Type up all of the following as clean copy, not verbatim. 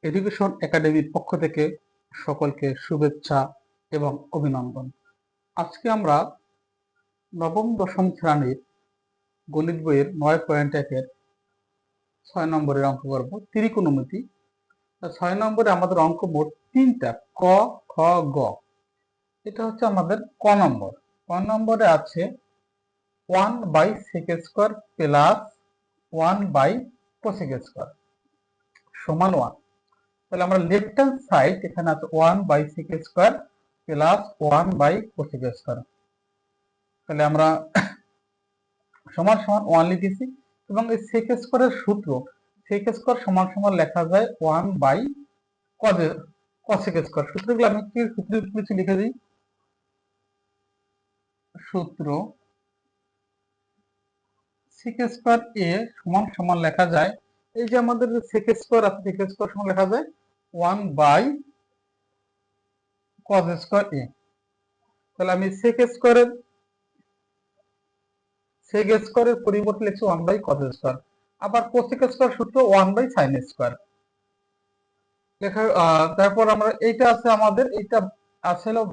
Education একাডেমির পক্ষ থেকে সকলকে শুভেচ্ছা এবং অভিনন্দন। আজকে আমরা নবম দশম শ্রেণীর গণিত বইয়ের 9.1-এর 6 নম্বরের অঙ্ক করব, ত্রিকোণমিতি। 6 নম্বরে আমাদের অঙ্ক মোট 3টা, ক, খ, গ। এটা হচ্ছে আমাদের ক নম্বর। ক নম্বরে আছে 1/sec² প্লাস 1/cosec² সমান 1। তাহলে আমরা লেফট হ্যান্ড সাইড এখানে আছে 1/sec² প্লাস 1/cosec²। তাহলে আমরা সমান সমান 1 লিখেছি এবং এই sec² এর সূত্র sec² সমান সমান লেখা যায় 1/cosec²। সূত্রগুলো আমি কি সূত্রগুলো লিখে দিই। সূত্র sec² a সমান সমান লেখা যায়, এই যে আমাদের যে sec² আছে sec² সমান লেখা যায় 1/cos² a। তাহলে আমি sec² এর পরিবর্তে লিখছি 1/cos²। আবার cosec² সূত্র 1/sin²। লেখা তারপর আমরা এইটা আছে আমাদের, এইটা আছে হলো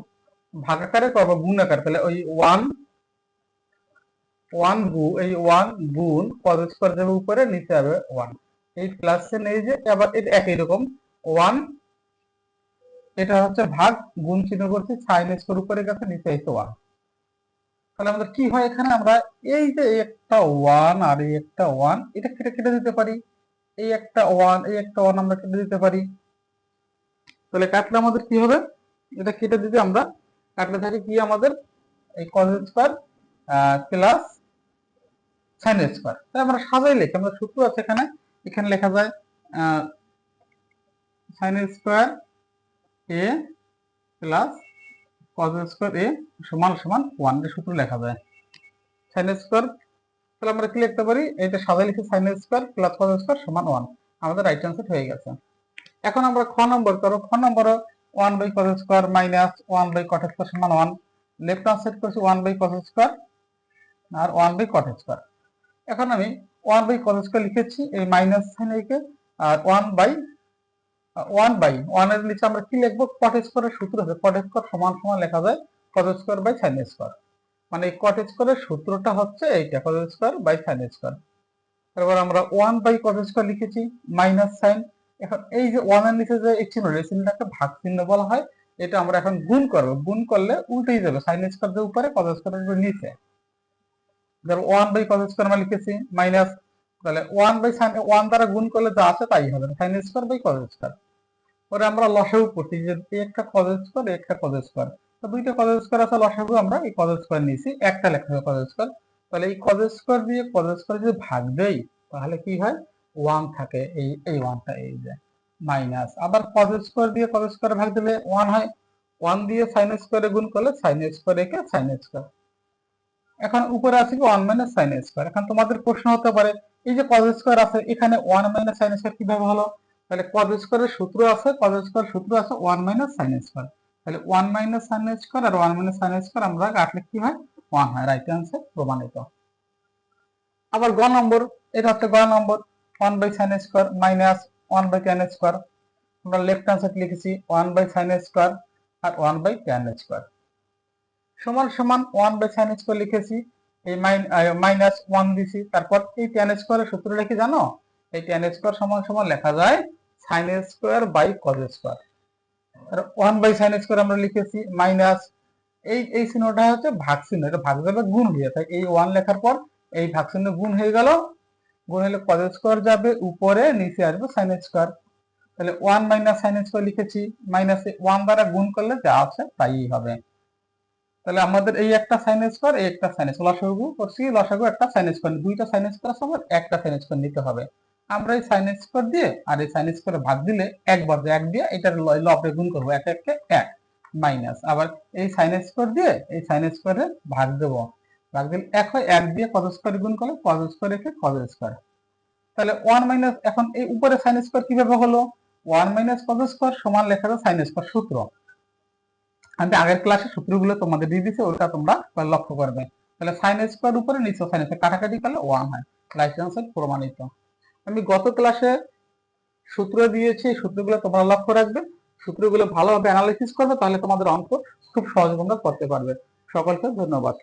ভাগাকারে করব গুণ আকারে। তাহলে ওই 1 গুণ cos² যাবে উপরে, নিচে যাবে 1। এই প্লাস চিহ্ন এই যে আবার এটা একই রকম 1, এটা হচ্ছে ভাগ, গুণ চিহ্ন করছি, sin² উপরে গেছে, নিচে এসে 1। তাহলে আমাদের কি হয়, এখানে আমরা এই যে একটা 1 আর এই একটা 1 এটা কেটে কেটে দিতে পারি। এই একটা 1 এই একটা 1 আমরা কেটে দিতে পারি। তাহলে কাটলে আমাদের কি হবে, এটা কেটে দিতে আমরা কাটলে থাকে কি আমাদের এই cos² প্লাস sin²। তাই আমরা সাজাই লিখি, আমরা সূত্র আছে এখানে, এখানে লেখা যায় sin² a plus cos² a সমান সমান 1, এর সূত্র লেখা যায় sin²। তাহলে আমরা কি লিখতে পারি, এটা সাজাই লিখি sin² প্লাস cos² সমান 1। আমাদের রাইট অ্যান্সার হয়ে গেছে। এখন আমরা খ নম্বর করব। খ নম্বরে 1/cos² মাইনাস 1/cot² সমান 1। লেফট হ্যান্ড সাইড করছি 1/cos² আর 1/cot²। এখন আমি 1/cos² লিখেছি, এই মাইনাস সাইন রেখে, আর 1 এর নিচে আমরা কি লিখবো, cot² এর সূত্র আছে, cot² সমান সমান লেখা যায় cos²/sin²। মানে এই cot² এর সূত্রটা হচ্ছে এইটা, cos²/sin²। তারপর আমরা 1/cos² লিখেছি, মাইনাস সাইন। এখন এই যে 1 এর নিচে যে এই চিহ্ন, এই চিহ্নটাকে ভাগ চিহ্ন বলা হয়। এটা আমরা এখন গুণ করব, গুণ করলে উল্টেই যাবে, sin² যে উপরে, cos² এর নিচে। ধরো 1/cos² আমরা লিখেছি মাইনাস, তাহলে 1 দ্বারা গুণ করলে যা আছে তাই হবে, sin²/cos²। পরে আমরা লসাগু করছি, যে একটা cos² একটা cos², তো দুইটা cos² আছে, লসাগু আমরা এই cos² নিয়েছি, একটা লেখা হবে cos²। তাহলে এই cos² দিয়ে cos² যদি ভাগ দেই তাহলে কি হয়, 1 থাকে, এই 1টা এই যে মাইনাস। আবার cos² দিয়ে cos² ভাগ দিলে 1 হয়, 1 দিয়ে sin² গুণ করলে sin² একে sin²। এখন উপরে আছে কি 1 - sin²। এখন তোমাদের প্রশ্ন হতে পারে, এই যে cos² আছে এখানে 1 - sin² কিভাবে হলো। তাহলে cos² এর সূত্র আছে, cos² সূত্র আছে 1 - sin²। তাহলে 1 - sin² আর 1 - sin² আমরা কাটলে কি হয়, 1 হয়। রাইট অ্যান্সার প্রমাণিত। আবার গ নম্বর, এটা হচ্ছে গ নম্বর 1/sin² মাইনাস 1/tan²। আমরা লেফট হ্যান্ড সাইড লিখেছি 1/sin² আর 1/tan² সমান সমান 1/sin² লিখেছি, এই মাইনাস 1 দিছি, তারপর এই tan² এর সূত্রটা কি জানো, এই tan² সমান সমান লেখা যায় sin²/cos²। আর 1/sin² আমরা লিখেছি মাইনাস, এই চিহ্নটা হচ্ছে ভাগ চিহ্ন, এটা ভাগ যাবে গুণ হয়ে, তাই এই 1 লেখার পর এই ভাগ চিহ্ন গুণ হয়ে গেল, গুণ হলে cos² যাবে উপরে, নিচে আসবে sin²। তাহলে 1 - sin² লিখেছি, মাইনাস 1 দ্বারা গুণ করলে যা আছে তাই হবে। তাহলে আমাদের এই একটা sin², এই একটা sin², লসাগু করছি, লসাগু একটা sin², দুইটা sin² আছে, আমার একটা sin² নিতে হবে। আমরা এই sin² দিয়ে আর এই sin² ভাগ দিলে একবার 1 দিয়ে এটার লবে গুণ করব, 1 1 1 মাইনাস, আবার এই sin² দিয়ে এই sin² এর ভাগ দেব, ভাগ দিলে 1 হয়, 1 দিয়ে cos² গুণ করলে cos² একে cos²। তাহলে 1 মাইনাস, এখন এই উপরে sin² কিভাবে হলো, 1 - cos² সমান লেখা যায় sin² সূত্র। আমি আগের ক্লাসে সূত্রগুলো তোমাদের দিয়ে দিয়েছি, ওটা তোমরা লক্ষ্য করবে। তাহলে sin² উপরে নিচে sin², কাটাকাটি করলে 1 হয়। রাইট অ্যান্সার প্রমাণিত। আমি গত ক্লাসে সূত্র দিয়েছি, এই সূত্রগুলো তোমরা লক্ষ্য রাখবে, সূত্রগুলো ভালোভাবে অ্যানালাইসিস করবে, তাহলে তোমাদের অঙ্ক খুব সহজে তোমরা করতে পারবে। সকলকে ধন্যবাদ।